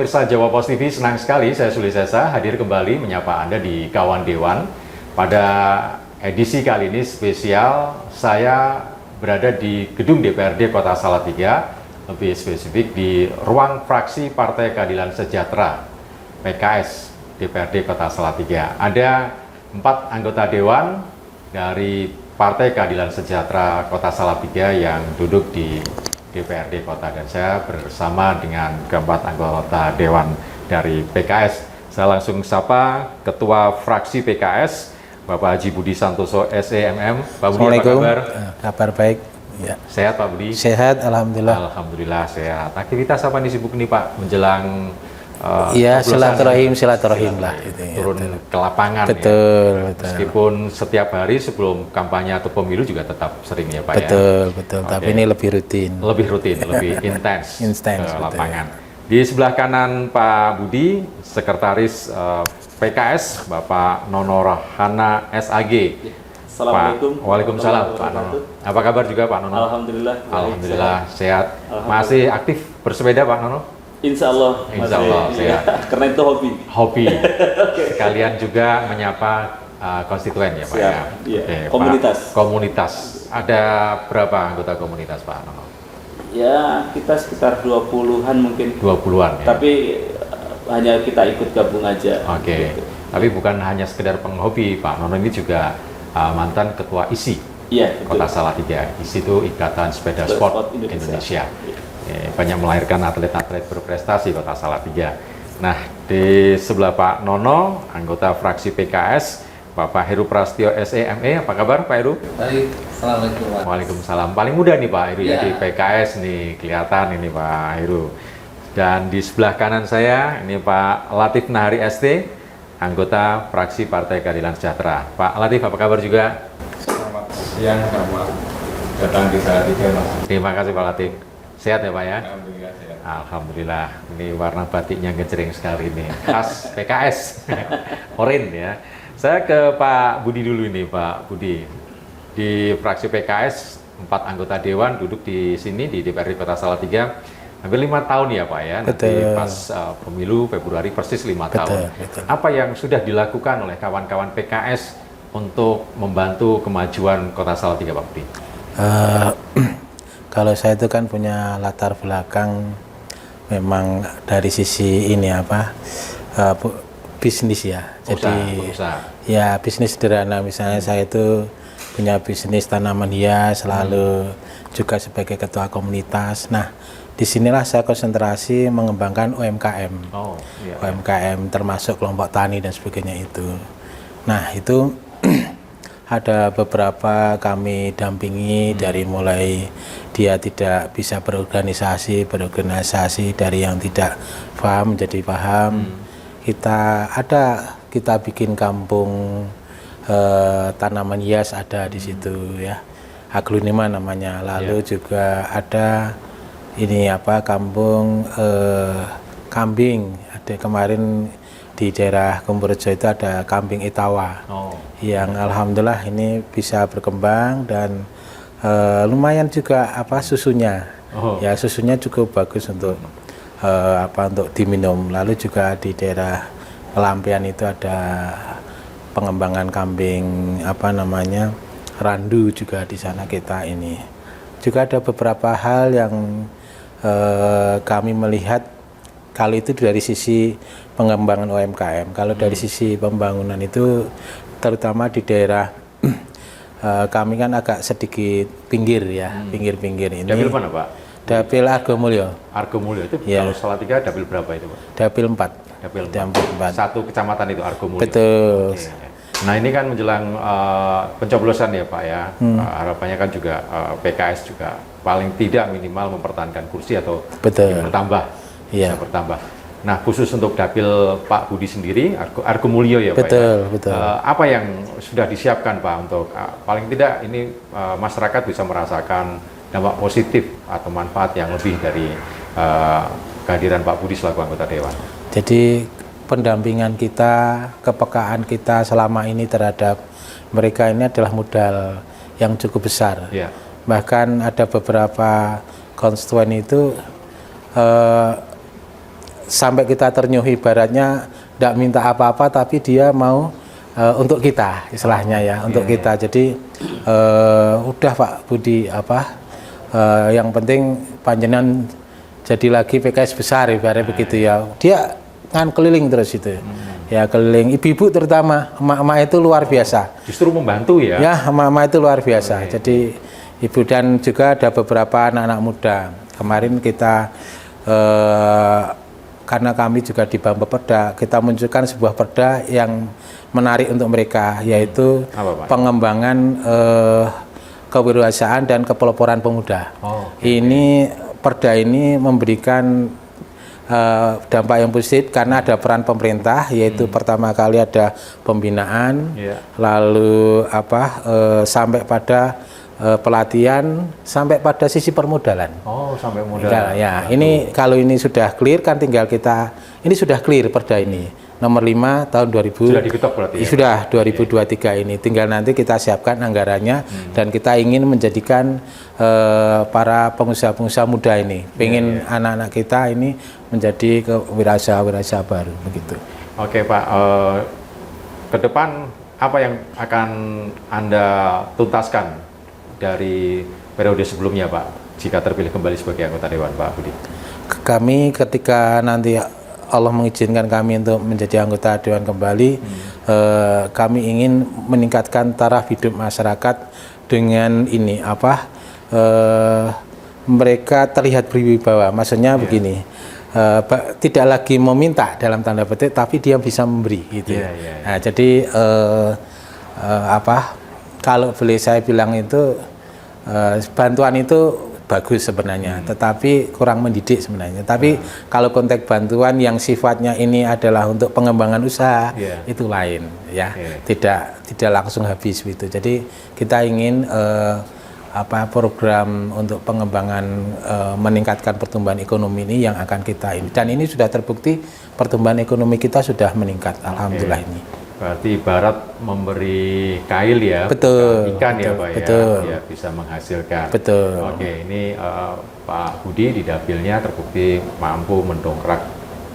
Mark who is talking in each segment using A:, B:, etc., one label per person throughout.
A: pemirsa Jawa Pos TV, senang sekali saya Suli Sesa hadir kembali menyapa Anda di Kawan Dewan. Pada edisi kali ini spesial, saya berada di gedung DPRD Kota Salatiga, lebih spesifik di ruang fraksi Partai Keadilan Sejahtera PKS DPRD Kota Salatiga. Ada 4 anggota dewan dari Partai Keadilan Sejahtera Kota Salatiga yang duduk di DPRD Kota, dan saya bersama dengan keempat anggota dewan dari PKS. Saya langsung sapa Ketua Fraksi PKS, Bapak Haji Budi Santoso SEMM. Pak Budi, apa kabar?
B: Kabar baik. Ya.
A: Sehat Pak Budi?
B: Sehat, alhamdulillah.
A: Alhamdulillah sehat. Aktivitas apa nih sibuk nih Pak menjelang
B: iya, silaturahim lah gitu,
A: turun
B: ya,
A: ke lapangan
B: betul,
A: ya. Meskipun setiap hari sebelum kampanye atau pemilu juga tetap sering ya Pak
B: betul,
A: ya.
B: Betul. Tapi ini lebih rutin,
A: lebih intens ke lapangan. Di sebelah kanan Pak Budi, Sekretaris PKS Bapak Nono Rahana SAG.
C: Assalamualaikum.
A: Waalaikumsalam Pak Nono. Apa kabar juga Pak Nono?
C: Alhamdulillah
A: sehat. Masih aktif bersepeda Pak Nono?
C: Insya Allah
A: sehat.
C: Karena itu hobi.
A: Sekalian juga menyapa konstituen ya Pak ya.
C: Iya.
A: Oke, komunitas. Ada berapa anggota komunitas Pak Nono?
C: Ya, kita sekitar 20-an mungkin.
A: 20-an ya.
C: Tapi hanya kita ikut gabung aja.
A: Oke.
C: Gitu.
A: Tapi bukan hanya sekedar penghobi, Pak Nono ini juga mantan ketua ISI.
C: Iya,
A: Kota Salatiga. ISI itu Ikatan Sepeda Sport Indonesia. Banyak melahirkan atlet-atlet berprestasi Kota Salatiga. Nah, di sebelah Pak Nono, anggota fraksi PKS, Bapak Heru Prastyo SEME. Apa kabar Pak Heru?
D: Baik, Assalamualaikum.
A: Waalaikumsalam. Paling muda nih Pak Heru ya di
D: Ya.
A: PKS nih, kelihatan ini Pak Heru. Dan di sebelah kanan saya, ini Pak Latif Nahari ST, anggota fraksi Partai Keadilan Sejahtera. Pak Latif, apa kabar juga?
D: Selamat siang, selamat datang di Salatiga, Mas.
A: Terima kasih Pak Latif. Sehat ya Pak ya?
D: Alhamdulillah sehat.
A: Alhamdulillah. Ini warna batiknya ngejreng sekali nih. Khas PKS. Orin ya. Saya ke Pak Budi dulu ini Pak Budi. Di fraksi PKS, 4 anggota dewan duduk di sini di DPRD Kota Salatiga. Hampir 5 tahun ya Pak ya. Nanti pas pemilu Februari persis 5 tahun.
B: Betul.
A: Apa yang sudah dilakukan oleh kawan-kawan PKS untuk membantu kemajuan Kota Salatiga Pak Budi?
B: Kalau saya itu kan punya latar belakang memang dari sisi ini bisnis ya. Jadi ya bisnis sederhana, misalnya saya itu punya bisnis tanaman hias, lalu juga sebagai ketua komunitas. Nah, disinilah saya konsentrasi mengembangkan UMKM. UMKM termasuk kelompok tani dan sebagainya itu. Nah, itu ada beberapa kami dampingi dari mulai dia tidak bisa berorganisasi dari yang tidak paham menjadi paham. Kita bikin kampung tanaman hias ada di situ ya. Aglunima namanya. Lalu juga ada kampung kambing. Ada kemarin di daerah Kumpurjo itu ada kambing Itawa yang alhamdulillah ini bisa berkembang dan lumayan juga susunya. Ya, susunya cukup bagus untuk untuk diminum. Lalu juga di daerah Pelampian itu ada pengembangan kambing randu juga di sana kita ini. Juga ada beberapa hal yang kami melihat kalau itu dari sisi pengembangan UMKM. Kalau dari sisi pembangunan itu terutama di daerah kami kan agak sedikit pinggir ya, pinggir-pinggir ini.
A: Dapil mana Pak?
B: Dapil Argomulyo.
A: Argomulyo itu ya. Kalau Salatiga dapil berapa itu Pak?
B: Dapil 4.
A: Dapil 4. Satu kecamatan itu Argomulyo.
B: Betul.
A: Oke. Nah ini kan menjelang pencoblosan ya Pak ya. Harapannya kan juga PKS juga paling tidak minimal mempertahankan kursi atau bertambah. Bisa bertambah. Nah khusus untuk dapil Pak Budi sendiri, Argomulyo ya Pak ya?
B: Betul.
A: Apa yang sudah disiapkan Pak untuk paling tidak ini masyarakat bisa merasakan dampak positif atau manfaat yang lebih dari kehadiran Pak Budi selaku anggota Dewan?
B: Jadi pendampingan kita, kepekaan kita selama ini terhadap mereka ini adalah modal yang cukup besar. Bahkan ada beberapa konstituen itu sampai kita ternyuh, ibaratnya tidak minta apa-apa tapi dia mau untuk kita, istilahnya ya, untuk kita. Jadi udah Pak Budi, yang penting panjenengan jadi lagi PKS besar, ibaratnya begitu ya. Dia kan keliling terus itu. Ya keliling, ibu-ibu terutama, emak-emak itu luar biasa.
A: Justru membantu ya?
B: Ya, emak-emak itu luar biasa. Jadi ibu dan juga ada beberapa anak-anak muda. Kemarin kita karena kami juga di Bapeda, kita munculkan sebuah perda yang menarik untuk mereka, yaitu pengembangan kewirausahaan dan kepeloporan pemuda. Ini perda ini memberikan dampak yang positif karena ada peran pemerintah, yaitu pertama kali ada pembinaan, lalu sampai pada pelatihan, sampai pada sisi permodalan.
A: Sampai modal.
B: Ya, ini kalau ini sudah clear kan tinggal kita, ini sudah clear perda ini. Nomor 5 tahun 2000.
A: Sudah diketok berarti ya?
B: Sudah 2023 ini. Tinggal nanti kita siapkan anggarannya dan kita ingin menjadikan para pengusaha-pengusaha muda ini, pengen anak-anak kita ini menjadi wirausaha baru begitu.
A: Oke Pak, ke depan apa yang akan Anda tuntaskan dari periode sebelumnya Pak, jika terpilih kembali sebagai anggota Dewan Pak Budi?
B: Kami ketika nanti Allah mengizinkan kami untuk menjadi anggota Dewan kembali, kami ingin meningkatkan taraf hidup masyarakat dengan ini mereka terlihat berwibawa. Maksudnya begini, tidak lagi meminta dalam tanda petik, tapi dia bisa memberi gitu. Nah, jadi kalau boleh saya bilang itu bantuan itu bagus sebenarnya, tetapi kurang mendidik sebenarnya. Tapi kalau konteks bantuan yang sifatnya ini adalah untuk pengembangan usaha, itu lain ya, tidak langsung habis gitu. Jadi kita ingin program untuk pengembangan meningkatkan pertumbuhan ekonomi ini yang akan kita ini, dan ini sudah terbukti pertumbuhan ekonomi kita sudah meningkat, alhamdulillah ini.
A: Berarti ibarat memberi kail ya,
B: betul,
A: ikan
B: betul,
A: ya Pak
B: betul,
A: ya bisa menghasilkan.
B: Betul.
A: Oke, ini Pak Budi di dapilnya terbukti mampu mendongkrak.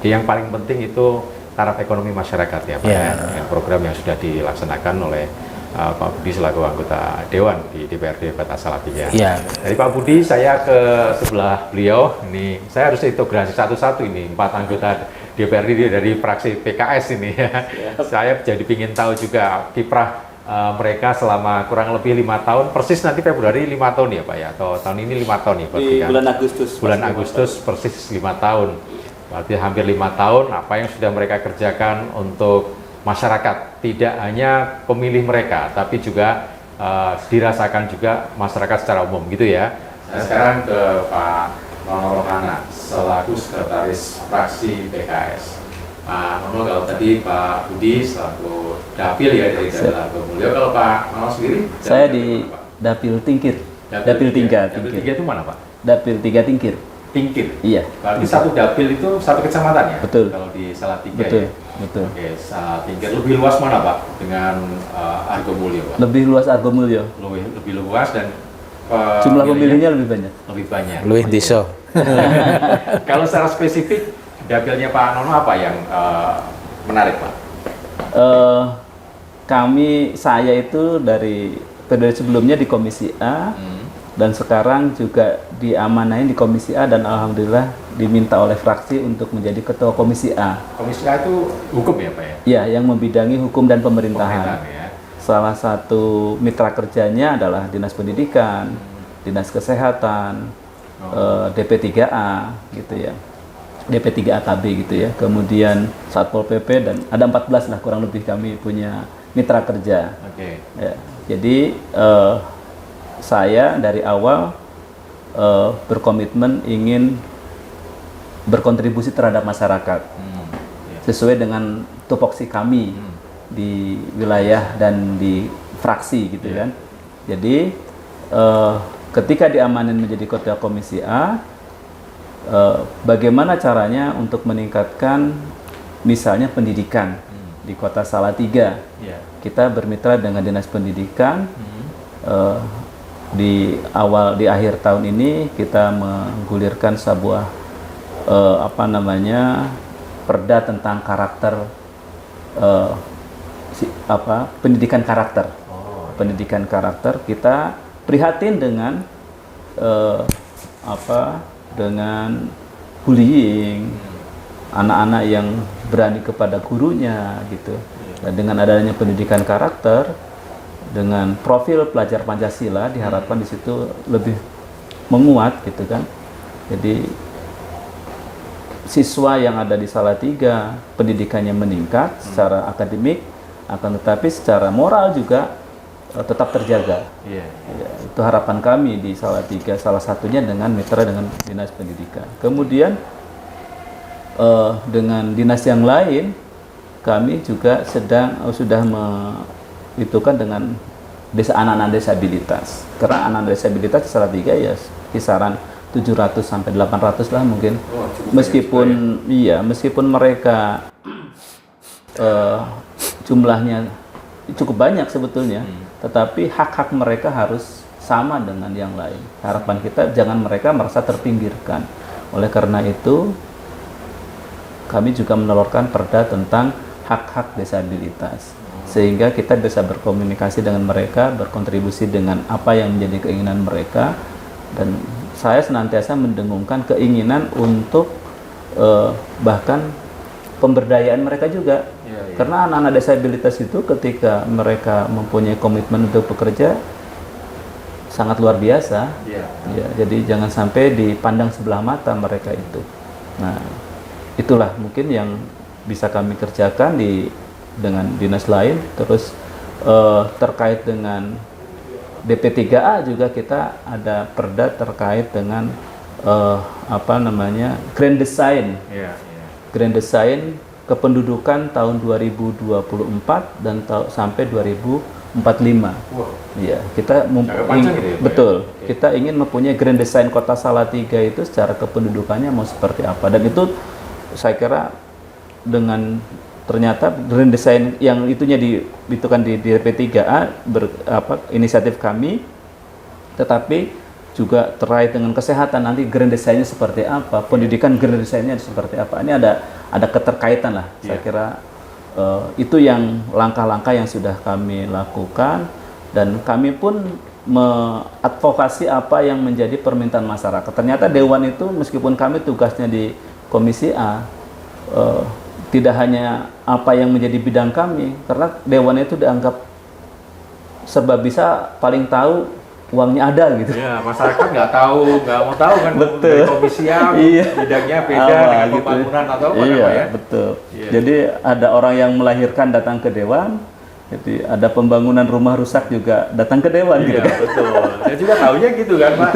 A: Yang paling penting itu taraf ekonomi masyarakat ya Pak ya, yang program yang sudah dilaksanakan oleh Pak Budi selaku anggota Dewan di DPRD Kota Salatiga. Dari Pak Budi saya ke sebelah beliau, ini saya harus integrasi satu-satu ini 4 anggota DPRD dari fraksi PKS ini ya. Saya jadi ingin tahu juga kiprah mereka selama kurang lebih 5 tahun, persis nanti Februari 5 tahun ya Pak ya, atau tahun ini 5 tahun ya Pak?
C: Di bulan Agustus.
A: Bulan Agustus persis 5 tahun, berarti hampir 5 tahun. Apa yang sudah mereka kerjakan untuk masyarakat, tidak hanya pemilih mereka, tapi juga dirasakan juga masyarakat secara umum gitu ya. Nah, sekarang ke Pak Nono Rohana selaku sekretaris fraksi PKS. Pak Nono, kalau tadi Pak Budi selaku dapil ya dari daerah Beliau, kalau Pak Nono sendiri?
E: Saya di Dapil Tingkir. Dapil 3.
A: Dapil 3 itu mana Pak?
E: Dapil 3 Tingkir.
A: Tingkir?
E: Iya.
A: Berarti satu dapil itu satu kecamatan ya?
E: Betul.
A: Kalau di Salatiga
E: betul.
A: Ya?
E: Betul.
A: Oke, Salatiga. Lebih luas mana Pak dengan Argomulyo Pak?
E: Lebih luas Argomulyo.
A: Lebih luas dan
E: jumlah pemilihnya lebih banyak.
A: Lebih banyak.
B: Luwih desa.
A: Kalau secara spesifik dapilnya Pak Nono apa yang menarik Pak?
E: Saya itu dari periode sebelumnya di Komisi A dan sekarang juga diamanahin di Komisi A, dan alhamdulillah diminta oleh fraksi untuk menjadi ketua Komisi A.
A: Komisi A itu hukum ya Pak ya?
E: Iya, yang membidangi hukum dan pemerintahan.
A: Ya.
E: Salah satu mitra kerjanya adalah Dinas Pendidikan, Dinas Kesehatan, DP3A gitu ya, DP3AKB gitu ya, kemudian Satpol PP, dan ada 14 lah kurang lebih kami punya mitra kerja. Ya, jadi saya dari awal berkomitmen ingin berkontribusi terhadap masyarakat sesuai dengan tupoksi kami di wilayah dan di fraksi gitu kan. Jadi ketika diamanin menjadi ketua Komisi A, bagaimana caranya untuk meningkatkan misalnya pendidikan di Kota Salatiga. Kita bermitra dengan Dinas Pendidikan. Di akhir tahun ini kita menggulirkan sebuah perda tentang karakter pendidikan karakter. Pendidikan karakter, kita prihatin dengan dengan bullying, anak-anak yang berani kepada gurunya gitu. Dan dengan adanya pendidikan karakter, dengan profil pelajar Pancasila diharapkan di situ lebih menguat gitu kan. Jadi siswa yang ada di Salatiga pendidikannya meningkat secara akademik, akan tetapi secara moral juga tetap terjaga. Ya, itu harapan kami di Salatiga, salah satunya dengan mitra dengan dinas pendidikan. Kemudian dengan dinas yang lain kami juga sudah menghitungkan dengan anak-anak disabilitas. Karena anak disabilitas di Salatiga ya kisaran 700 sampai 800 lah mungkin. Meskipun mereka jumlahnya cukup banyak sebetulnya, tetapi hak-hak mereka harus sama dengan yang lain. Harapan kita jangan mereka merasa terpinggirkan. Oleh karena itu, kami juga menelurkan perda tentang hak-hak disabilitas, sehingga kita bisa berkomunikasi dengan mereka, berkontribusi dengan apa yang menjadi keinginan mereka, dan saya senantiasa mendengungkan keinginan untuk bahkan pemberdayaan mereka juga. Karena anak-anak disabilitas itu ketika mereka mempunyai komitmen untuk bekerja sangat luar biasa. Jadi jangan sampai dipandang sebelah mata mereka itu. Nah, itulah mungkin yang bisa kami kerjakan dengan dinas lain. Terus terkait dengan DP3A juga kita ada perda terkait dengan Grand Design. Grand Design kependudukan tahun 2024 dan sampai 2045. Iya, kita betul. Kita ingin mempunyai Grand Design Kota Salatiga itu secara kependudukannya mau seperti apa, dan itu saya kira dengan ternyata Grand Design yang itunya dibutuhkan di DP3A inisiatif kami, tetapi juga terkait dengan kesehatan nanti Grand Design-nya seperti apa, pendidikan Grand Design-nya seperti apa. Ini ada keterkaitan lah. Saya kira itu yang langkah-langkah yang sudah kami lakukan, dan kami pun mengadvokasi apa yang menjadi permintaan masyarakat. Ternyata Dewan itu meskipun kami tugasnya di Komisi A, tidak hanya apa yang menjadi bidang kami, karena Dewan itu dianggap serba bisa, paling tahu uangnya ada gitu.
A: Ya, masyarakat nggak mau tahu kan.
E: Betul.
A: Dari komisi A, bidangnya beda dengan
E: gitu.
A: pembangunan atau apa ya.
E: Betul. Jadi ada orang yang melahirkan datang ke Dewan, jadi ada pembangunan rumah rusak juga datang ke Dewan gitu kan.
A: Betul. Saya juga tahunya gitu kan, Pak.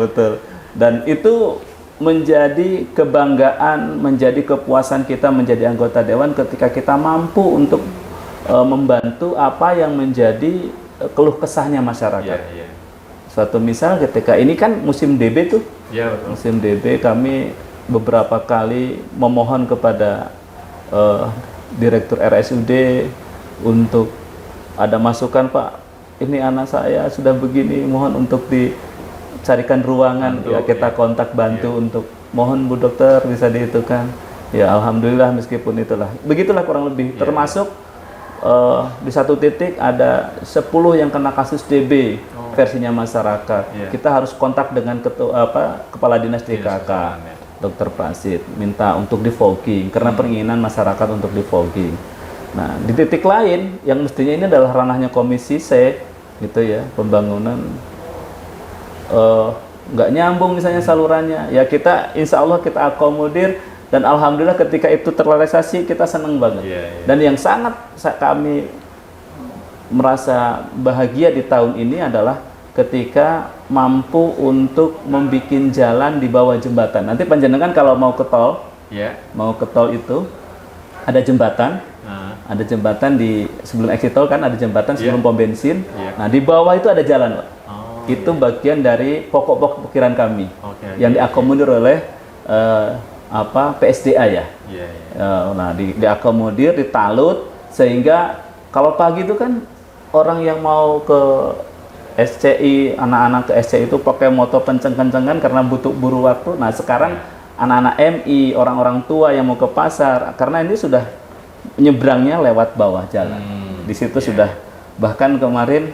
E: Betul. Dan itu menjadi kebanggaan, menjadi kepuasan kita menjadi anggota Dewan ketika kita mampu untuk membantu apa yang menjadi keluh kesahnya masyarakat. Suatu misal ketika ini kan musim DB tuh, musim DB kami beberapa kali memohon kepada Direktur RSUD untuk ada masukan, Pak, ini anak saya sudah begini, mohon untuk dicarikan ruangan. Kita kontak bantu untuk mohon Bu Dokter bisa dihitungkan. Ya alhamdulillah, meskipun itulah begitulah kurang lebih. Termasuk di satu titik ada 10 yang kena kasus DB versinya masyarakat. Kita harus kontak dengan kepala dinas DKK, Dr. Prasid, minta untuk di-fogging karena keinginan masyarakat untuk di-fogging. Nah, di titik lain yang mestinya ini adalah ranahnya Komisi C gitu ya, pembangunan nggak nyambung misalnya salurannya, ya kita insya Allah kita akomodir, dan alhamdulillah ketika itu terrealisasi kita senang banget. Dan yang sangat kami merasa bahagia di tahun ini adalah ketika mampu untuk membuat jalan di bawah jembatan. Nanti panjenengan kalau mau ke tol, itu ada jembatan. Ada jembatan di sebelum exit tol kan, ada jembatan sebelum pom bensin. Nah, di bawah itu ada jalan, Pak. Itu bagian dari pokok-pokok pikiran kami yang diakomodir oleh PSDA ya. Nah, diakomodir, ditalut, sehingga kalau pagi itu kan orang yang mau ke SCI, anak-anak ke SCI itu pakai motor kenceng-kencengan karena butuh buru waktu. Nah, sekarang anak-anak MI, orang-orang tua yang mau ke pasar, karena ini sudah nyebrangnya lewat bawah jalan. Di situ sudah, bahkan kemarin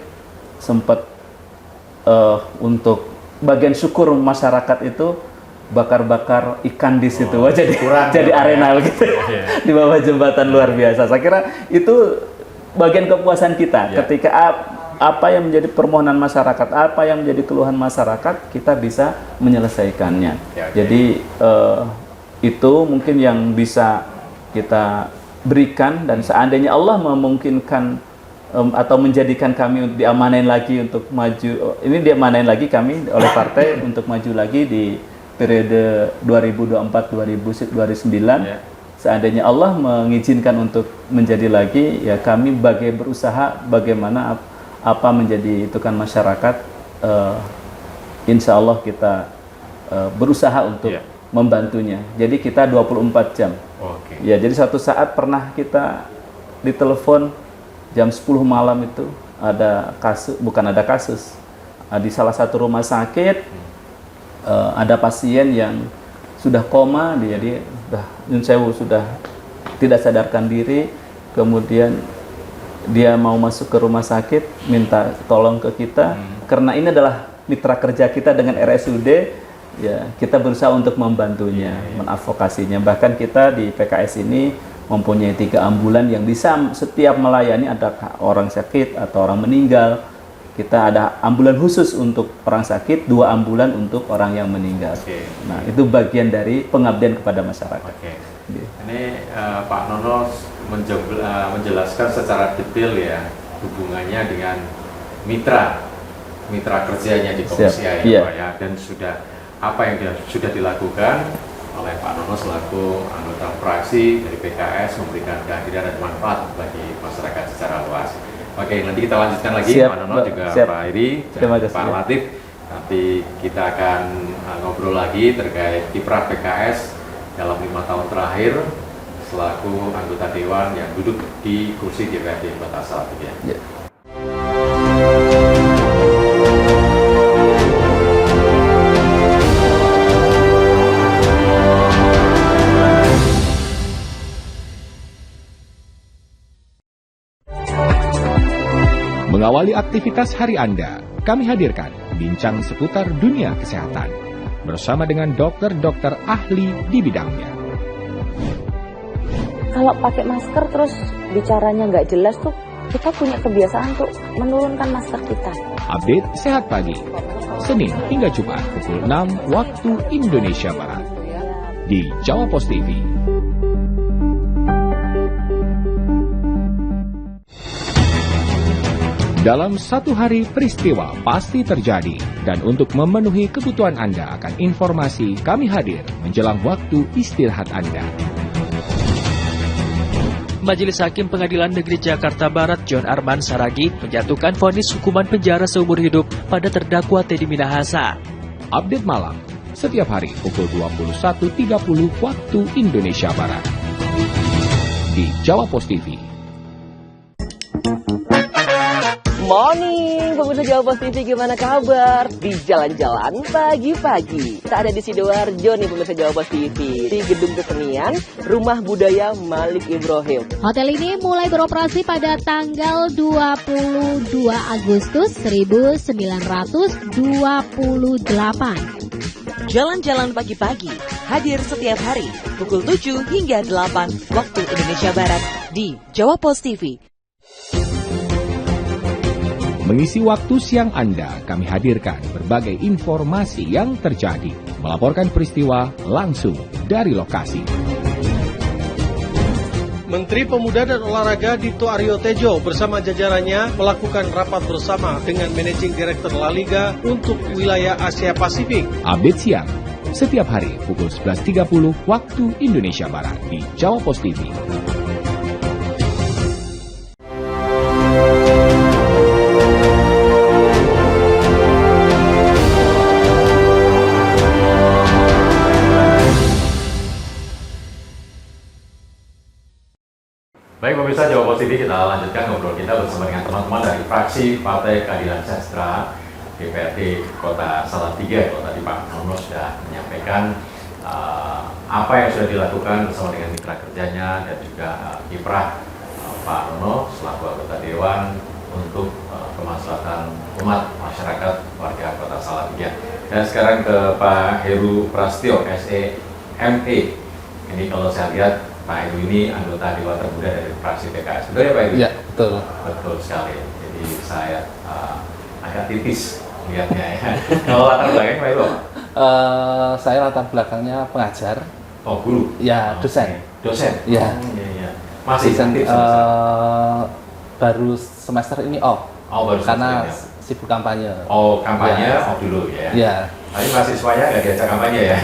E: sempat untuk bagian syukur masyarakat itu bakar-bakar ikan di situ. Jadi arenal gitu di bawah jembatan, luar biasa. Saya kira itu bagian kepuasan kita ketika apa yang menjadi permohonan masyarakat, apa yang menjadi keluhan masyarakat, kita bisa menyelesaikannya. Jadi itu mungkin yang bisa kita berikan, dan seandainya Allah memungkinkan atau menjadikan kami untuk diamanain lagi untuk maju, ini diamanain lagi kami oleh partai untuk maju lagi di periode 2024-2029. Seandainya Allah mengizinkan untuk menjadi lagi, ya kami berusaha bagaimana apa menjadi itu kan masyarakat, insya Allah kita berusaha untuk membantunya. Jadi kita 24 jam. Ya, jadi suatu saat pernah kita ditelepon jam 10 malam itu ada kasus, di salah satu rumah sakit ada pasien yang sudah koma, jadi sudah tidak sadarkan diri, kemudian dia mau masuk ke rumah sakit, minta tolong ke kita, karena ini adalah mitra kerja kita dengan RSUD, ya kita berusaha untuk membantunya, mengadvokasinya. Bahkan kita di PKS ini mempunyai 3 ambulan yang bisa setiap melayani ada orang sakit atau orang meninggal. Kita ada ambulan khusus untuk orang sakit, 2 ambulan untuk orang yang meninggal. Nah, itu bagian dari pengabdian kepada masyarakat.
A: Ini Pak Nono menjelaskan secara detail ya hubungannya dengan mitra kerjanya di Komisi A ya, Pak ya, dan apa yang sudah dilakukan oleh Pak Nono selaku anggota fraksi dari PKS, memberikan kehadiran dan manfaat bagi masyarakat secara luas. Oke, nanti kita lanjutkan lagi Pak Nono juga Pak Iri dan Pak Latif. Nanti kita akan ngobrol lagi terkait kiprah PKS dalam 5 tahun terakhir selaku anggota Dewan yang duduk di kursi DPRD Kota Salatiga.
F: Mengawali aktivitas hari Anda, kami hadirkan bincang seputar dunia kesehatan bersama dengan dokter-dokter ahli di bidangnya.
G: Kalau pakai masker terus bicaranya nggak jelas tuh, kita punya kebiasaan tuh menurunkan masker kita.
F: Update Sehat Pagi, Senin hingga Jumat pukul 6 waktu Indonesia Barat di Jawa Post TV. Dalam satu hari peristiwa pasti terjadi, dan untuk memenuhi kebutuhan Anda akan informasi, kami hadir menjelang waktu istirahat Anda.
H: Majelis Hakim Pengadilan Negeri Jakarta Barat John Arman Saragih menjatuhkan vonis hukuman penjara seumur hidup pada terdakwa Teddy Minahasa.
F: Update malam setiap hari pukul 21.30 waktu Indonesia Barat di Jawa Post TV.
I: Morning, pemirsa Jawa Post TV, gimana kabar? Di jalan-jalan pagi-pagi. Kita ada di Sidoarjo nih pemirsa Jawa Post TV, di Gedung Kesenian Rumah Budaya Malik Ibrahim.
J: Hotel ini mulai beroperasi pada tanggal 22 Agustus 1928.
K: Jalan-jalan pagi-pagi hadir setiap hari pukul 7 hingga 8 waktu Indonesia Barat di Jawa Post TV.
F: Mengisi waktu siang Anda, kami hadirkan berbagai informasi yang terjadi, melaporkan peristiwa langsung dari lokasi.
L: Menteri Pemuda dan Olahraga Dito Aryo Tejo bersama jajarannya melakukan rapat bersama dengan Managing Director La Liga untuk wilayah Asia Pasifik.
F: Update siang, setiap hari pukul 11.30 waktu Indonesia Barat di Jawa Post TV.
A: Baik pemirsa Jawa Post TV, kita lanjutkan ngobrol kita bersama dengan teman-teman dari fraksi Partai Keadilan Sejahtera DPRD Kota Salatiga. Kalau tadi Pak Nono sudah menyampaikan apa yang sudah dilakukan bersama dengan mitra kerjanya dan juga kiprah Pak Nono selaku anggota Dewan untuk kemaslahatan umat masyarakat warga Kota Salatiga. Dan sekarang ke Pak Heru Prastyo, SEME. Ini kalau saya lihat Pak Heru ini anggota Dewan Termuda dari fraksi PKS. Betul ya Pak Heru?
B: Ya, betul.
A: Betul sekali. Jadi saya agak tipis lihatnya ya. Kalau latar belakangnya Pak Heru?
B: Saya latar belakangnya pengajar.
A: Oh, guru?
B: Ya, dosen.
A: Dosen?
B: Ya.
A: Oh, iya. Masih
B: dosen,
A: aktif
B: baru semester ini off.
A: Oh, baru
B: karena
A: semester ini.
B: Sibuk kampanye.
A: Oh, kampanye
B: ya.
A: off dulu ya?
B: Ya.
A: Tapi mahasiswanya nggak diajak kampanye ya?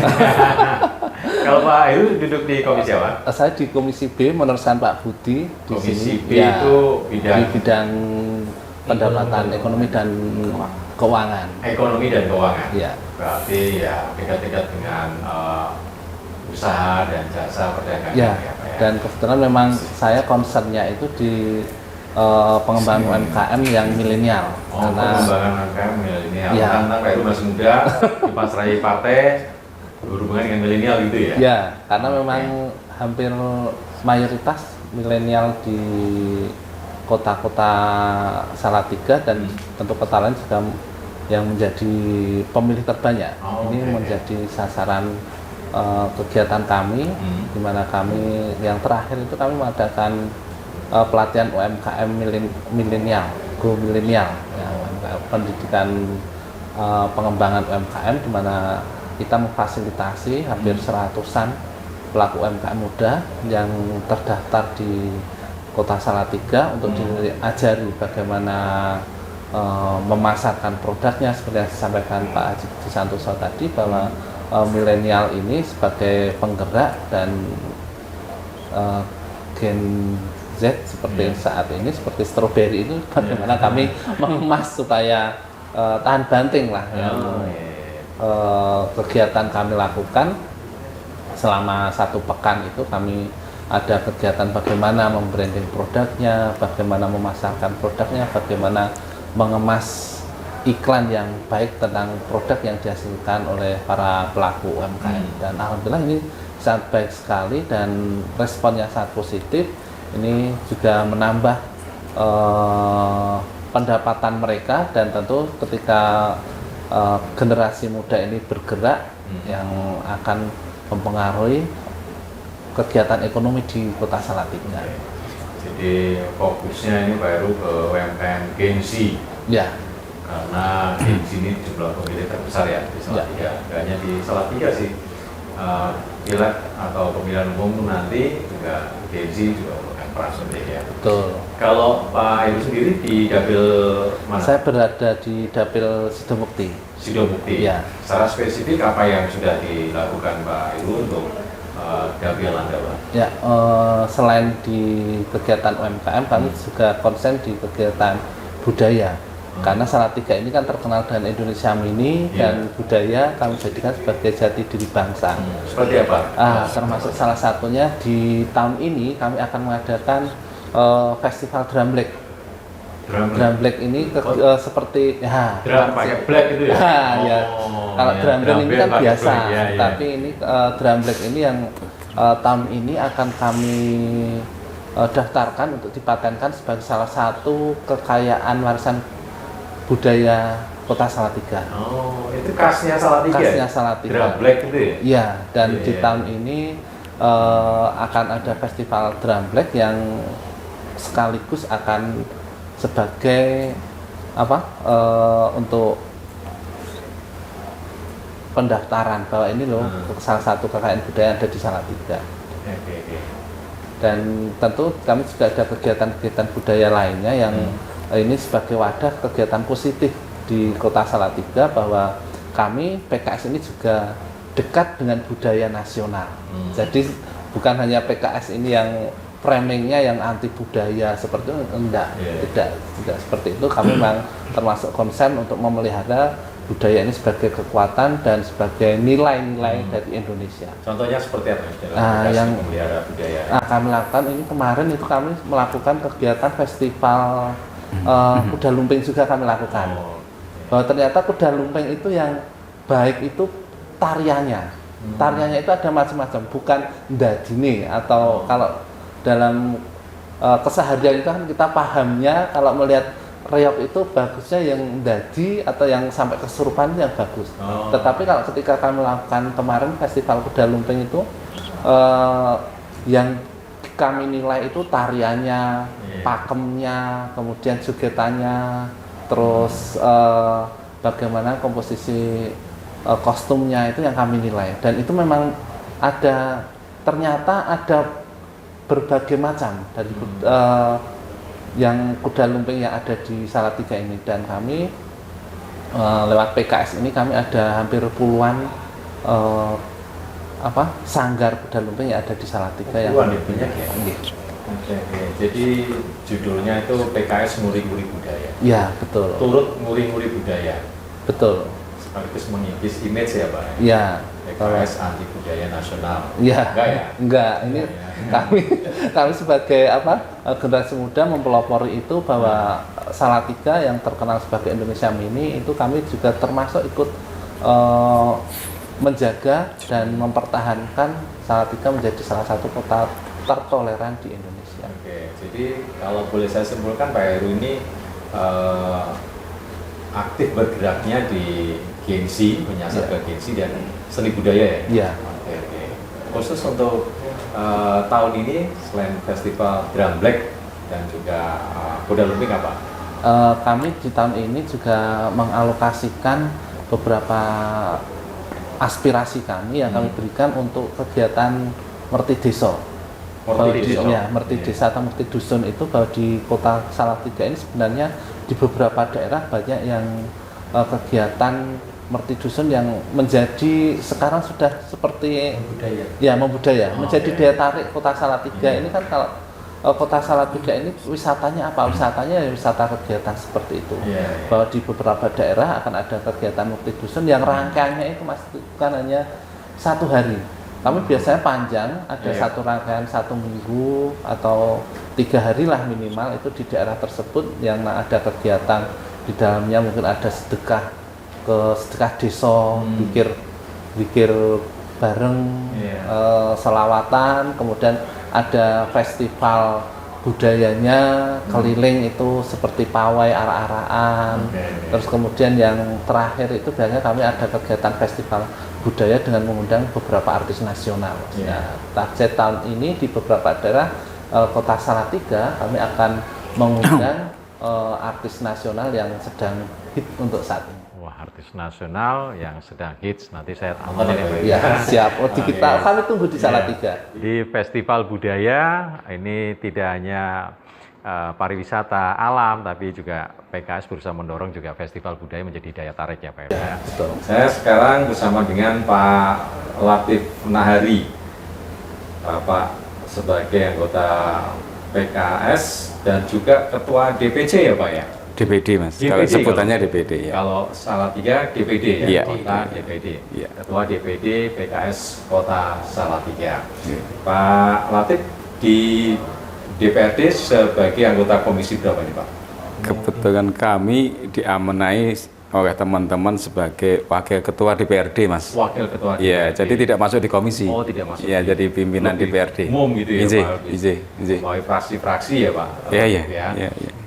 A: Kalau Pak Heru duduk di komisi apa?
B: Saya di Komisi B meneruskan Pak Budi di
A: Komisi
B: sini.
A: B itu bidang?
B: Di bidang pendapatan ekonomi dan keuangan.
A: Ekonomi dan keuangan.
B: Ya.
A: Berarti ya dekat-dekat dengan usaha dan jasa perdagangan.
B: Ya.
A: Ya, Pak, ya.
B: Dan kebetulan memang saya concernnya itu di pengembangan UMKM yang milenial.
A: Oh, pengembangan UMKM milenial.
B: Ya.
A: Tentang Pak Heru masih muda, dipasrahi partai, berhubungan dengan milenial gitu ya?
B: Ya, karena memang hampir mayoritas milenial di kota-kota Salatiga dan tentu kota lain juga yang menjadi pemilih terbanyak. Ini menjadi sasaran kegiatan kami, di mana kami yang terakhir itu kami mengadakan pelatihan UMKM milenial, Go Milenial, ya, pendidikan pengembangan UMKM, di mana kita memfasilitasi hampir 100-an pelaku UMKM muda yang terdaftar di Kota Salatiga untuk diajari bagaimana memasarkan produknya, seperti yang disampaikan Pak Haji Santoso tadi, bahwa milenial ini sebagai penggerak dan gen Z seperti saat ini, seperti stroberi itu bagaimana kami mengemas supaya tahan banting lah. Kegiatan kami lakukan selama 1 pekan itu kami ada kegiatan bagaimana membranding produknya, bagaimana memasarkan produknya, bagaimana mengemas iklan yang baik tentang produk yang dihasilkan oleh para pelaku UMKM. Dan alhamdulillah ini sangat baik sekali dan responnya sangat positif. Ini juga menambah pendapatan mereka, dan tentu ketika generasi muda ini bergerak yang akan mempengaruhi kegiatan ekonomi di Kota Salatiga.
A: Jadi fokusnya ini Pak Heru ke UMKM Gen Z.
B: Ya.
A: Karena Gen Z ini jumlah pemilih terbesar ya di Salatiga. Gak hanya di Salatiga sih. Pileg atau pemilihan umum nanti juga Gen Z juga merupakan peran penting ya.
B: Betul.
A: Kalau Pak Heru sendiri di dapil mana?
B: Saya berada di dapil Sidomukti.
A: Sidomukti.
B: Ya.
A: Secara spesifik apa yang sudah dilakukan Pak Heru untuk dapil Anda, Pak?
B: Ya, selain di kegiatan UMKM, kami juga konsen di kegiatan budaya. Karena Salatiga ini kan terkenal dengan Indonesia Mini, dan budaya kami jadikan sebagai jati diri bangsa.
A: Seperti apa?
B: Termasuk salah satunya di tahun ini kami akan mengadakan festival Drumblek. Drumblek ini seperti
A: drum pakai black itu ya?
B: Ya. Kalau Drumblek ini kan biasa, tapi ini Drumblek ini yang tahun ini akan kami daftarkan untuk dipatenkan sebagai salah satu kekayaan warisan budaya Kota Salatiga.
A: Oh, itu khasnya Salatiga?
B: Khasnya Salatiga.
A: Drumblek itu ya?
B: Iya, dan di tahun ini akan ada festival Drumblek yang sekaligus akan sebagai untuk pendaftaran bahwa ini loh salah satu kekayaan budaya yang ada di Salatiga. Dan tentu kami juga ada kegiatan-kegiatan budaya lainnya yang ini sebagai wadah kegiatan positif di Kota Salatiga, bahwa kami PKS ini juga dekat dengan budaya nasional. Jadi bukan hanya PKS ini yang framingnya yang anti budaya seperti itu, tidak seperti itu. Kami memang termasuk konsen untuk memelihara budaya ini sebagai kekuatan dan sebagai nilai-nilai dari Indonesia.
A: Contohnya seperti apa dalam
B: yang
A: memelihara budaya?
B: Kami lakukan ini kemarin itu kami melakukan kegiatan festival kuda lumping juga kami lakukan. Bahwa ternyata kuda lumping itu yang baik itu tariannya,
M: Tariannya itu ada macam-macam, bukan ndadine atau kalau dalam keseharian itu kan kita pahamnya kalau melihat reog itu bagusnya yang ndadi atau yang sampai kesurupan yang bagus. Tetapi kalau ketika kami melakukan kemarin festival kuda lumping itu yang kami nilai itu tariannya, pakemnya, kemudian jogetannya, terus bagaimana komposisi kostumnya itu yang kami nilai. Dan itu memang ternyata ada berbagai macam dari yang kuda lumping yang ada di Salatiga ini, dan kami lewat PKS ini kami ada hampir puluhan sanggar kuda lumping yang ada di Salatiga yang
A: banyak ya. Oke. Jadi judulnya itu PKS Nguri-Nguri Budaya.
M: Ya, betul.
A: Turut nguri-nguri budaya.
M: Betul.
A: Sekaligus mengikis image ya, Pak.
M: Ya.
A: PKS Anti Budaya Nasional.
M: Ya.
A: Enggak ya?
M: Enggak. Ini kami sebagai generasi muda mempelopori itu bahwa Salatiga yang terkenal sebagai Indonesia Mini itu kami juga termasuk ikut menjaga dan mempertahankan Salatiga menjadi salah satu kota tertoleran di Indonesia.
A: Oke, jadi kalau boleh saya simpulkan Pak Heru ini aktif bergeraknya di Gensi, menyasar ke Gensi dan seni budaya ya?
M: Iya.
A: Oke. Khusus untuk tahun ini selain festival Drum Black dan juga kuda lumping apa?
M: Kami di tahun ini juga mengalokasikan beberapa aspirasi kami yang kami berikan untuk kegiatan Merti Desa. Merti Desa atau Merti Dusun itu bahwa di kota Salatiga ini sebenarnya di beberapa daerah banyak yang kegiatan Merti Dusun yang menjadi sekarang sudah seperti membudaya, menjadi daya tarik kota Salatiga. Ini kan kalau kota Salatiga ini wisatanya apa? Wisatanya wisata kegiatan seperti itu. Bahwa di beberapa daerah akan ada kegiatan Merti Dusun yang rangkaiannya itu bukan hanya 1 hari. Kami biasanya panjang, ada satu rangkaian 1 minggu atau 3 hari lah minimal itu di daerah tersebut yang ada kegiatan di dalamnya, mungkin ada sedekah desa, zikir bareng, selawatan, kemudian ada festival budayanya keliling itu seperti pawai arak-arakan. Terus kemudian yang terakhir itu biasanya kami ada kegiatan festival budaya dengan mengundang beberapa artis nasional. Target tahun ini di beberapa daerah kota Salatiga kami akan mengundang artis nasional yang sedang hit untuk saat ini.
A: Wah, artis nasional yang sedang hits, nanti saya tonton ini.
M: Ya, siap. Kami tunggu di Salatiga.
A: Di festival budaya ini tidak hanya pariwisata alam, tapi juga PKS berusaha mendorong juga festival budaya menjadi daya tarik ya Pak.
M: Ya, betul.
A: Saya sekarang bersama dengan Pak Latif Nahari, Bapak sebagai anggota PKS dan juga Ketua DPC ya Pak ya?
N: DPD Mas, kalau sebutannya DPD ya. Kalau
A: Salatiga DPD ya, Kota
N: DPD.
A: Ya. Ketua DPD PKS Kota Salatiga. Pak Latif di DPRD sebagai anggota komisi berapa nih Pak?
N: Kebetulan kami diamanai oleh teman-teman sebagai wakil ketua DPRD Mas.
A: Wakil ketua DPRD.
N: Iya, jadi tidak masuk di komisi.
A: Oh, tidak masuk.
N: Iya, jadi pimpinan DPRD.
A: Umum gitu ya Pak.
N: Iya.
A: Fraksi-fraksi ya Pak.
N: Iya.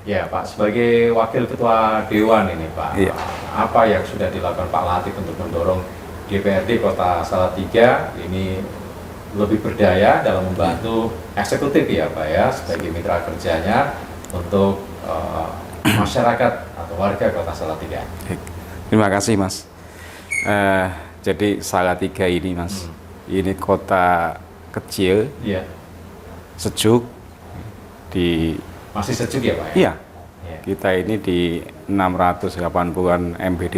A: Ya Pak, sebagai wakil ketua Dewan ini Pak, apa yang sudah dilakukan Pak Latif untuk mendorong DPRD Kota Salatiga ini lebih berdaya dalam membantu eksekutif ya Pak ya, sebagai mitra kerjanya untuk masyarakat atau warga Kota Salatiga.
N: Terima kasih Mas. Jadi Salatiga ini Mas, ini kota kecil, sejuk,
A: masih sejuk ya Pak ya?
N: Iya. Kita ini di 680-an MBD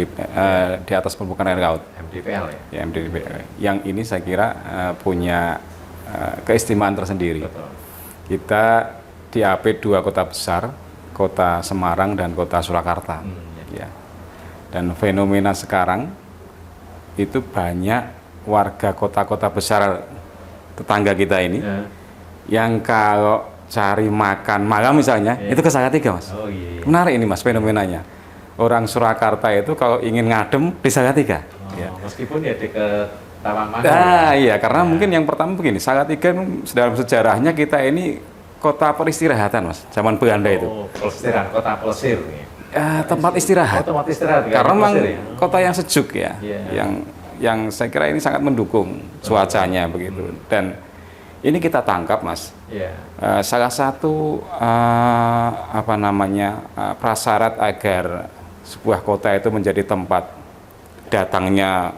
N: di atas permukaan air laut.
A: MDPL ya?
N: MDPL. Yang ini saya kira punya keistimewaan tersendiri.
A: Betul.
N: Kita di AP 2 kota besar, Kota Semarang dan Kota Surakarta. Ya. Dan fenomena sekarang itu banyak warga kota-kota besar tetangga kita ini yang kalau cari makan malam misalnya itu ke Salatiga Mas. Menarik ini Mas fenomenanya. Orang Surakarta itu kalau ingin ngadem di Salatiga.
A: Meskipun ya dekat Taman Mangga.
N: Nah, iya, karena mungkin yang pertama begini, Salatiga dalam sejarahnya kita ini kota peristirahatan, Mas, zaman Belanda itu.
A: Pelesiran, kota pelesir.
N: Tempat istirahat.
A: Tempat istirahat.
N: Karena memang kota yang sejuk ya, yang saya kira ini sangat mendukung cuacanya begitu. Dan ini kita tangkap, Mas. Salah satu prasyarat agar sebuah kota itu menjadi tempat datangnya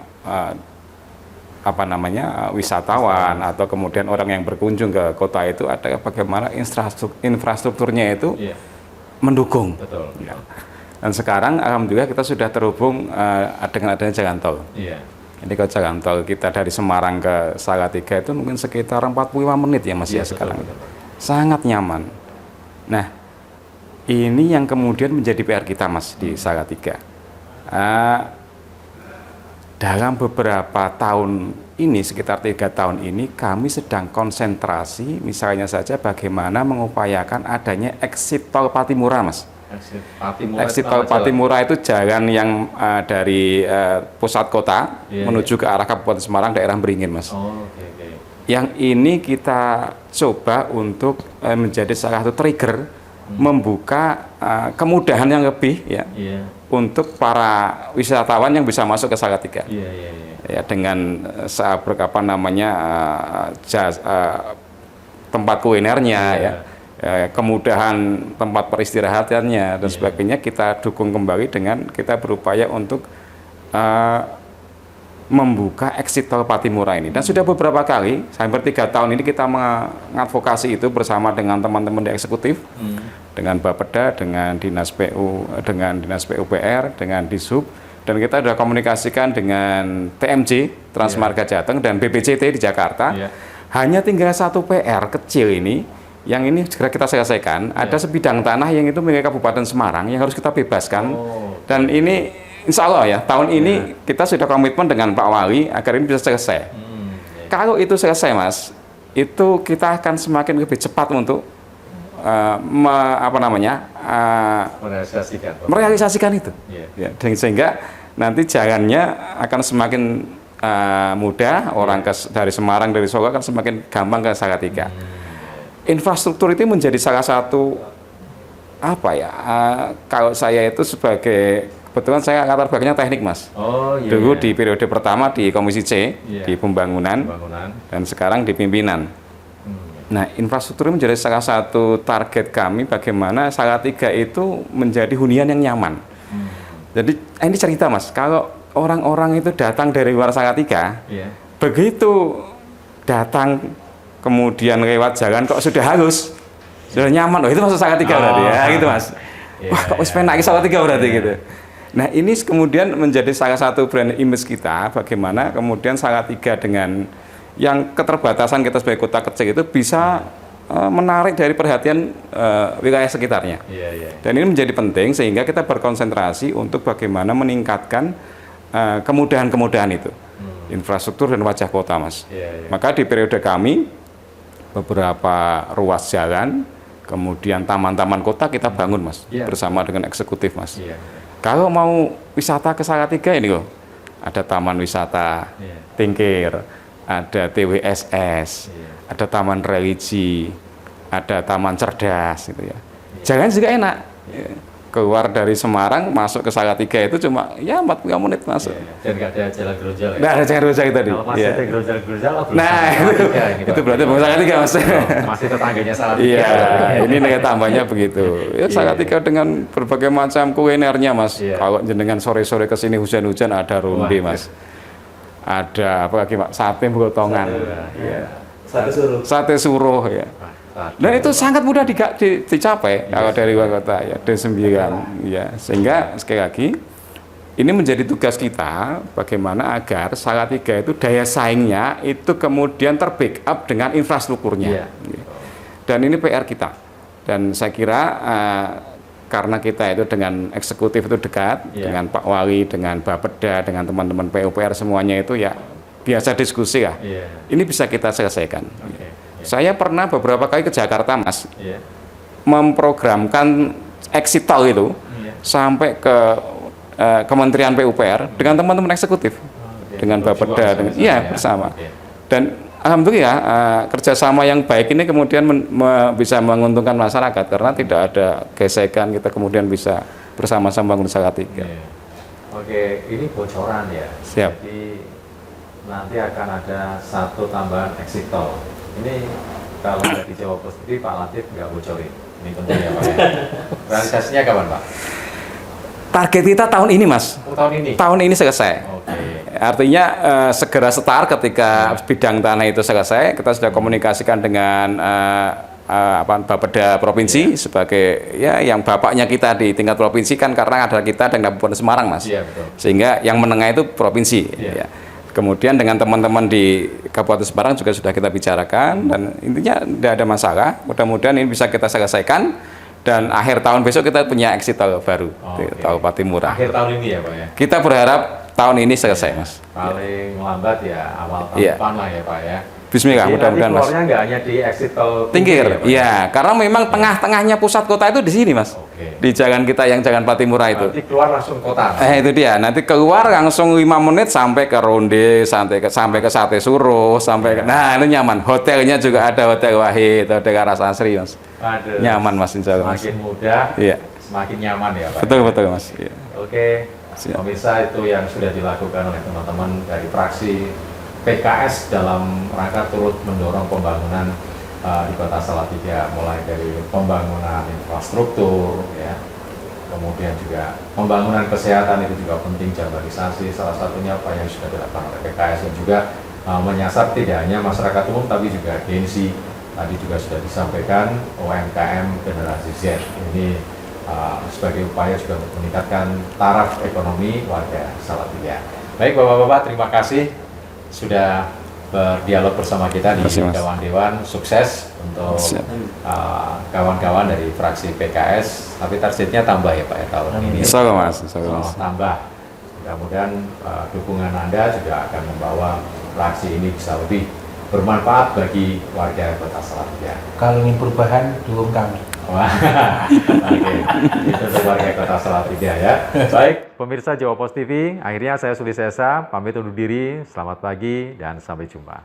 N: wisatawan atau kemudian orang yang berkunjung ke kota itu adalah bagaimana infrastrukturnya itu mendukung.
A: Betul.
N: Ya. Dan sekarang alhamdulillah kita sudah terhubung dengan adanya jalan tol. Jadi kalau jalan tol kita dari Semarang ke Salatiga itu mungkin sekitar 45 menit ya Mas ya sekarang. Betul. Sangat nyaman. Nah, ini yang kemudian menjadi PR kita Mas di Salatiga. Dalam beberapa tahun ini, sekitar 3 tahun ini, kami sedang konsentrasi, misalnya saja bagaimana mengupayakan adanya exit tol Patimura, Mas. Exit tol Patimura itu jalan yang dari pusat kota menuju ke arah Kabupaten Semarang, daerah Beringin, Mas. Yang ini kita coba untuk menjadi salah satu trigger membuka kemudahan yang lebih ya. Untuk para wisatawan yang bisa masuk ke Salatiga, ya dengan tempat kulinernya, kemudahan tempat peristirahatannya dan sebagainya kita dukung kembali dengan kita berupaya untuk membuka exit tol Patimura ini. Dan sudah beberapa kali, hampir 3 tahun ini kita mengadvokasi itu bersama dengan teman-teman di eksekutif, dengan Bapeda, dengan Dinas PU, dengan Dinas PUPR, dengan Dishub, dan kita sudah komunikasikan dengan TMJ, Transmarga Jateng, dan BPJT di Jakarta. Hanya tinggal satu PR kecil ini, yang ini segera kita selesaikan. Ada sebidang tanah yang itu milik Kabupaten Semarang yang harus kita bebaskan. Dan ini insya Allah ya, tahun ini kita sudah komitmen dengan Pak Wali agar ini bisa selesai. Kalau itu selesai Mas, itu kita akan semakin lebih cepat untuk merealisasikan itu. Ya, sehingga nanti jalannya akan semakin mudah, orang dari Semarang, dari Solo akan semakin gampang ke Salatiga. Infrastruktur itu menjadi salah satu kalau saya itu sebagai kebetulan saya latar belakangnya teknik Mas. Dulu di periode pertama di Komisi C di pembangunan dan sekarang di pimpinan. Nah, infrastruktur menjadi salah satu target kami bagaimana Salatiga itu menjadi hunian yang nyaman. Jadi ini cerita Mas, kalau orang-orang itu datang dari luar Salatiga, begitu datang kemudian lewat jalan kok sudah halus, sudah nyaman, itu masuk Salatiga berarti ya, gitu Mas. Wah, kok wis penak Salatiga berarti gitu. Nah, ini kemudian menjadi salah satu brand image kita, bagaimana kemudian Salatiga dengan yang keterbatasan kita sebagai kota kecil itu bisa menarik dari perhatian wilayah sekitarnya. Dan ini menjadi penting sehingga kita berkonsentrasi untuk bagaimana meningkatkan kemudahan-kemudahan itu, infrastruktur dan wajah kota, Mas. Maka di periode kami beberapa ruas jalan, kemudian taman-taman kota kita bangun, Mas, bersama dengan eksekutif, Mas. Kalau mau wisata ke Salatiga ini loh, ada taman wisata Tingkir, ada TWSS, ada taman religi, ada taman cerdas gitu ya. Jalan juga enak. Keluar dari Semarang masuk ke Salatiga itu cuma 40 menit masuk.
A: Dan nggak ada jalan gerojal ya.
N: Nggak ada jalan gerojal tadi.
A: Kalau masih ada gerojal,
N: nah itu berarti bukan Salatiga Mas.
A: Masih tetangganya Salatiga.
N: Iya, ini nilai tambahnya begitu. Ya Salatiga dengan berbagai macam kulinernya Mas. Kalau jenengan sore-sore ke sini hujan-hujan ada ronde Mas. Ada apa lagi Pak? Sate Botongan. Sate suruh ya. Dan itu sangat mudah dicapai kalau dari luar kota ya, D9 ya. Sehingga sekali lagi ini menjadi tugas kita bagaimana agar Salatiga itu daya saingnya itu kemudian terbackup dengan infrastrukturnya. Dan ini PR kita. Dan saya kira karena kita itu dengan eksekutif itu dekat, dengan Pak Wali, dengan Bapeda, dengan teman-teman PUPR semuanya itu ya biasa diskusi lah. Ini bisa kita selesaikan. Saya pernah beberapa kali ke Jakarta Mas, memprogramkan exit tol itu sampai ke Kementerian PUPR dengan teman-teman eksekutif. dengan Bapeda, dengan bersama.
A: Oke.
N: Dan alhamdulillah kerjasama yang baik ini kemudian bisa menguntungkan masyarakat karena tidak ada gesekan, kita kemudian bisa bersama-sama bangun Salatiga.
A: Oke, ini bocoran ya.
N: Siap.
A: Jadi nanti akan ada satu tambahan exit tol. Ini kalau dari Jawa Pos TV Pak Latif nggak bocorin. Ini penting ya Pak ya. Realisasinya kapan Pak?
N: Target kita tahun ini, Mas.
A: Tahun ini?
N: Tahun ini selesai. Artinya segera start ketika bidang tanah itu selesai. Kita sudah komunikasikan dengan Bapeda Provinsi sebagai yang bapaknya kita di tingkat provinsi kan, karena ada kita dan Kabupaten Semarang, Mas.
A: Iya, betul.
N: Sehingga yang menengah itu provinsi. Ya. Kemudian dengan teman-teman di Kabupaten Semarang juga sudah kita bicarakan dan intinya tidak ada masalah. Mudah-mudahan ini bisa kita selesaikan. Dan akhir tahun besok kita punya exit tol baru, tol Patimura.
A: Akhir tahun ini ya Pak ya?
N: Kita berharap tahun ini selesai, Mas.
A: Paling lambat ya awal tahun depan lah ya Pak ya.
N: Bismillah, mudah-mudahan, Mas.
A: Keluarnya nggak hanya di exit tol
N: Tingkir, iya, karena memang tengah-tengahnya pusat kota itu di sini, Mas. Di jalan kita yang jalan Patimura itu.
A: Nanti keluar langsung kota.
N: Itu dia. Nanti keluar langsung 5 menit sampai ke Ronde, sampai ke Sate Suruh, sampai ke, nah itu nyaman. Hotelnya juga ada Hotel Wahid, Hotel Aras Asri, Mas.
A: Aduh,
N: nyaman, Mas, insya Allah, Mas.
A: Semakin mudah, semakin nyaman ya Pak.
N: Betul, Mas. Iya.
A: Oke, pemirsa, itu yang sudah dilakukan oleh teman-teman dari fraksi PKS dalam rangka turut mendorong pembangunan di Kota Salatiga, mulai dari pembangunan infrastruktur, ya, kemudian juga pembangunan kesehatan itu juga penting, jamanisasi salah satunya apa yang sudah dilakukan oleh PKS, dan juga menyasar tidak hanya masyarakat umum tapi juga Gensi. Tadi juga sudah disampaikan UMKM generasi Z ini sebagai upaya juga untuk meningkatkan taraf ekonomi warga Salatiga. Baik Bapak-Bapak, terima kasih sudah berdialog bersama kita di Kawan Dewan. Sukses untuk kawan-kawan dari fraksi PKS, tapi targetnya tambah ya Pak ya tahun ini.
N: Insya Allah, Mas.
A: Tambah. Mudah-mudahan dukungan Anda juga akan membawa fraksi ini bisa lebih bermanfaat bagi warga Kota Salatiga.
B: Kalau ingin perubahan, dukung kami.
A: Wah, oke. Itu untuk warga Kota Salatiga ya. Baik, pemirsa Jawa Pos TV, akhirnya saya Suli Sesa pamit undur diri. Selamat pagi dan sampai jumpa.